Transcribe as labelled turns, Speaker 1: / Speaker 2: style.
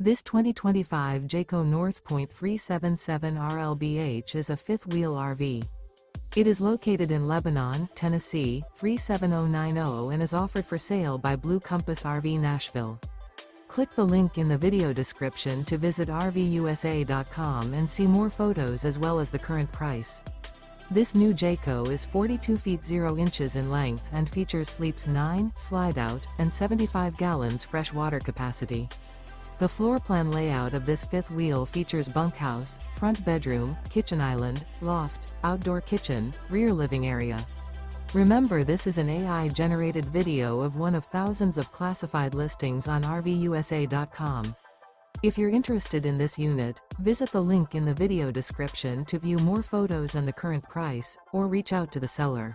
Speaker 1: This 2025 Jayco North Point 377 RLBH is a fifth-wheel RV. It is located in Lebanon, Tennessee, 37090 and is offered for sale by Blue Compass RV Nashville. Click the link in the video description to visit RVUSA.com and see more photos as well as the current price. This new Jayco is 42 feet 0 inches in length and features sleeps 9, slide-out, and 75 gallons fresh water capacity. The floor plan layout of this fifth wheel features bunkhouse, front bedroom, kitchen island, loft, outdoor kitchen, rear living area. Remember, this is an AI-generated video of one of thousands of classified listings on RVUSA.com. If you're interested in this unit, visit the link in the video description to view more photos and the current price, or reach out to the seller.